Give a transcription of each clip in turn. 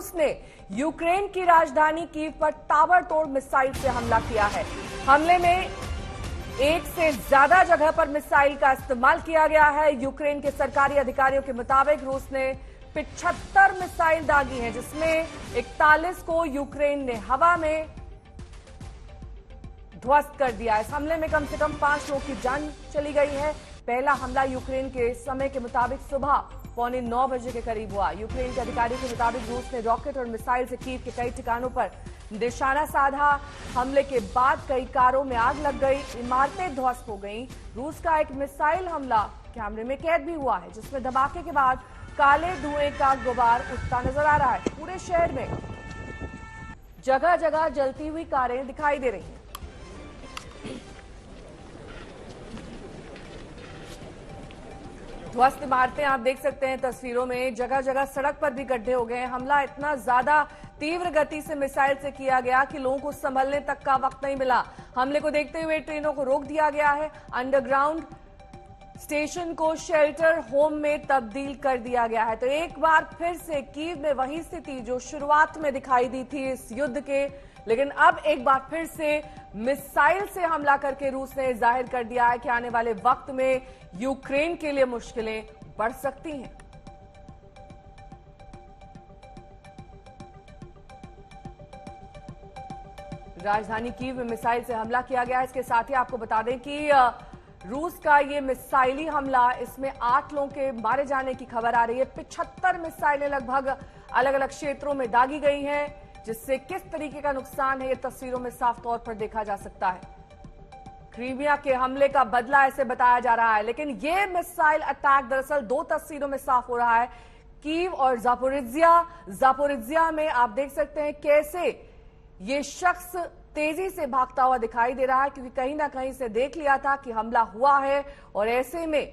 रूस ने यूक्रेन की राजधानी कीव पर ताबड़तोड़ मिसाइल से हमला किया है। हमले में एक से ज्यादा जगह पर मिसाइल का इस्तेमाल किया गया है। यूक्रेन के सरकारी अधिकारियों के मुताबिक रूस ने 75 मिसाइल दागी हैं, जिसमें 41 को यूक्रेन ने हवा में ध्वस्त कर दिया। इस हमले में कम से कम 5 लोगों की जान चली गई है। पहला हमला यूक्रेन के समय के मुताबिक सुबह 8:45 बजे के करीब हुआ। यूक्रेन के अधिकारी के मुताबिक रूस ने रॉकेट और मिसाइल से कीव के कई ठिकानों पर निशाना साधा। हमले के बाद कई कारों में आग लग गई, इमारतें ध्वस्त हो गईं। रूस का एक मिसाइल हमला कैमरे में कैद भी हुआ है, जिसमें धमाके के बाद काले धुएं का गुबार उठता नजर आ रहा है। पूरे शहर में जगह जगह जलती हुई कारें दिखाई दे रही हैं। ध्वस्त इमारतें आप देख सकते हैं तस्वीरों में। जगह जगह सड़क पर भी गड्ढे हो गए हैं। हमला इतना ज्यादा तीव्र गति से मिसाइल से किया गया कि लोगों को संभलने तक का वक्त नहीं मिला। हमले को देखते हुए ट्रेनों को रोक दिया गया है। अंडरग्राउंड स्टेशन को शेल्टर होम में तब्दील कर दिया गया है। तो एक बार फिर से कीव में वही स्थिति जो शुरुआत में दिखाई दी थी इस युद्ध के, लेकिन अब एक बार फिर से मिसाइल से हमला करके रूस ने जाहिर कर दिया है कि आने वाले वक्त में यूक्रेन के लिए मुश्किलें बढ़ सकती हैं। राजधानी कीव में मिसाइल से हमला किया गया। इसके साथ ही आपको बता दें कि रूस का ये मिसाइली हमला, इसमें 8 लोगों के मारे जाने की खबर आ रही है। 75 मिसाइलें लगभग अलग अलग क्षेत्रों में दागी गई हैं, जिससे किस तरीके का नुकसान है ये तस्वीरों में साफ तौर पर देखा जा सकता है। क्रीमिया के हमले का बदला ऐसे बताया जा रहा है, लेकिन ये मिसाइल अटैक दरअसल 2 तस्वीरों में साफ हो रहा है। कीव और जापोरिज्जिया में आप देख सकते हैं कैसे ये शख्स तेजी से भागता हुआ दिखाई दे रहा है, क्योंकि कहीं ना कहीं से देख लिया था कि हमला हुआ है और ऐसे में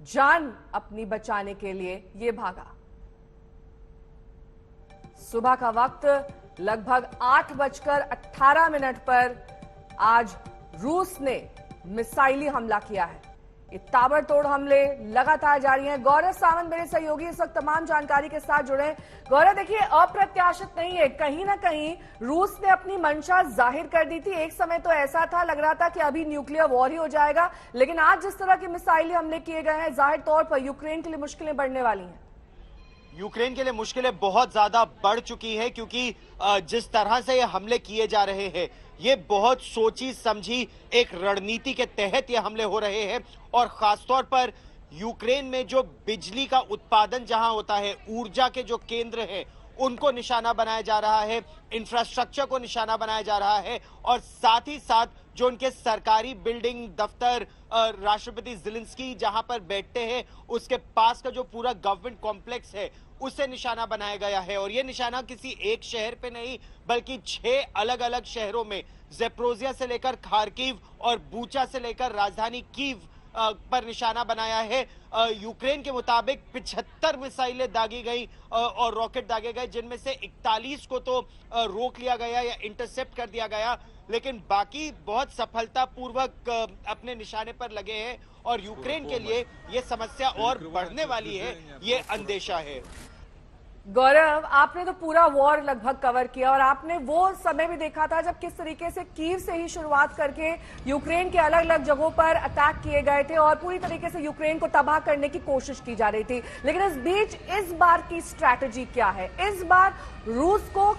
जान अपनी बचाने के लिए ये भागा। सुबह का वक्त लगभग 8:18 पर आज रूस ने मिसाइली हमला किया है। ये ताबड़तोड़ हमले लगातार जारी हैं। गौरव सावंत मेरे सहयोगी इस वक्त तमाम जानकारी के साथ जुड़े। गौरव, देखिए, अप्रत्याशित नहीं है, कहीं ना कहीं रूस ने अपनी मंशा जाहिर कर दी थी। एक समय तो ऐसा था, लग रहा था कि अभी न्यूक्लियर वॉर ही हो जाएगा, लेकिन आज जिस तरह के मिसाइली हमले किए गए हैं, जाहिर तौर पर यूक्रेन के लिए मुश्किलें बढ़ने वाली हैं। यूक्रेन के लिए मुश्किलें बहुत ज्यादा बढ़ चुकी है, क्योंकि जिस तरह से ये हमले किए जा रहे हैं, ये बहुत सोची समझी एक रणनीति के तहत ये हमले हो रहे हैं। और खासतौर पर यूक्रेन में जो बिजली का उत्पादन जहां होता है, ऊर्जा के जो केंद्र हैं, उनको निशाना बनाया जा रहा है, इंफ्रास्ट्रक्चर को निशाना बनाया जा रहा है, और साथ ही साथ जो उनके सरकारी बिल्डिंग, दफ्तर, राष्ट्रपति ज़ेलेंस्की जहां पर बैठते हैं, उसके पास का जो पूरा गवर्नमेंट कॉम्प्लेक्स है, उसे निशाना बनाया गया है। और ये निशाना किसी एक शहर पे नहीं, बल्कि 6 अलग अलग शहरों में, ज़ेपोरिज्जिया से लेकर खार्किव और बूचा से लेकर राजधानी कीव पर निशाना बनाया है। यूक्रेन के मुताबिक 75 मिसाइलें दागी गई और रॉकेट दागे गए, जिनमें से 41 को तो रोक लिया गया या इंटरसेप्ट कर दिया गया, लेकिन बाकी बहुत सफलतापूर्वक अपने निशाने पर लगे हैं। और यूक्रेन के लिए ये समस्या और बढ़ने वाली है, ये अंदेशा है। गौरव, आपने तो पूरा वॉर लगभग कवर किया और आपने वो समय भी देखा था जब किस तरीके से कीव से ही शुरुआत करके यूक्रेन के अलग अलग जगहों पर अटैक किए गए थे और पूरी तरीके से यूक्रेन को तबाह करने की कोशिश की जा रही थी। लेकिन इस बीच इस बार की स्ट्रैटेजी क्या है? इस बार रूस को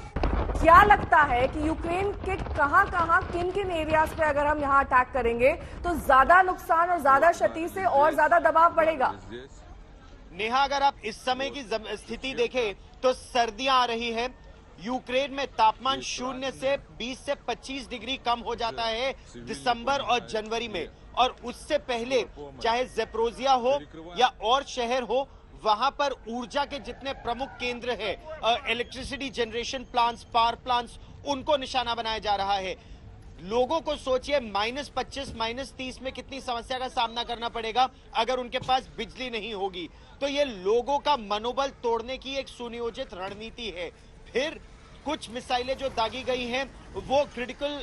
क्या लगता है कि यूक्रेन के कहां किन किन एरियाज पे अगर हम यहां अटैक करेंगे तो ज्यादा नुकसान और ज्यादा क्षति से और ज्यादा दबाव बढ़ेगा? नेहा, अगर आप इस समय की स्थिति देखें तो सर्दियां आ रही है। यूक्रेन में तापमान 0 से 20 से 25 डिग्री कम हो जाता है दिसंबर और जनवरी में, और उससे पहले चाहे ज़ेपोरिज्जिया हो या और शहर हो, वहां पर ऊर्जा के जितने प्रमुख केंद्र हैं, electricity generation plants, power plants, उनको निशाना बनाया जा रहा है। लोगों को सोचिए, -25, -30 में कितनी समस्या का सामना करना पड़ेगा अगर उनके पास बिजली नहीं होगी। तो ये लोगों का मनोबल तोड़ने की एक सुनियोजित रणनीति है। फिर कुछ मिसाइलें जो दागी गई हैं वो क्रिटिकल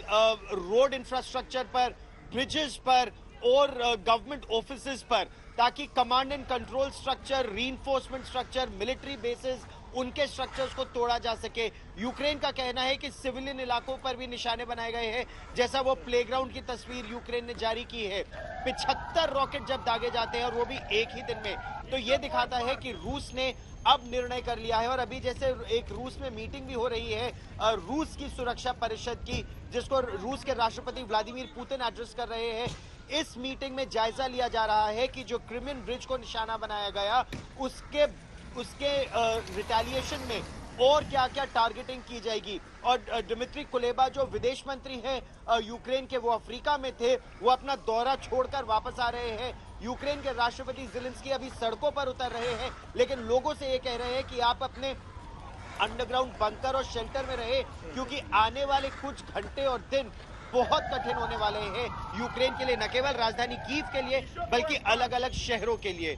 रोड इंफ्रास्ट्रक्चर पर, ब्रिजेस पर और गवर्नमेंट ऑफिसेज पर, ताकि command and control structure, reinforcement structure, military bases उनके स्ट्रक्चर्स को तोड़ा जा सके। यूक्रेन का कहना है कि सिविलियन इलाकों पर भी निशाने बनाए गए हैं, जैसा वो प्लेग्राउंड की तस्वीर यूक्रेन ने जारी की है। 75 रॉकेट जब दागे जाते हैं और वो भी एक ही दिन में, तो ये दिखाता है कि रूस ने अब निर्णय कर लिया है। और अभी जैसे एक रूस में मीटिंग भी हो रही है रूस की सुरक्षा परिषद की, जिसको रूस के राष्ट्रपति व्लादिमीर पुतिन एड्रेस कर रहे हैं। इस मीटिंग में जायजा लिया जा रहा है कि जो क्रिमियन ब्रिज को निशाना बनाया गया उसके रिटेलिएशन में और क्या क्या टारगेटिंग की जाएगी। और दिमित्री कुलेबा जो विदेश मंत्री हैं यूक्रेन के, वो अफ्रीका में थे, वो अपना दौरा छोड़कर वापस आ रहे हैं। यूक्रेन के राष्ट्रपति ज़ेलेंस्की अभी सड़कों पर उतर रहे हैं, लेकिन लोगों से ये कह रहे हैं कि आप अपने अंडरग्राउंड बंकर और शेल्टर में रहे, क्योंकि आने वाले कुछ घंटे और दिन बहुत कठिन होने वाले हैं यूक्रेन के लिए, न केवल राजधानी कीव के लिए बल्कि अलग अलग शहरों के लिए।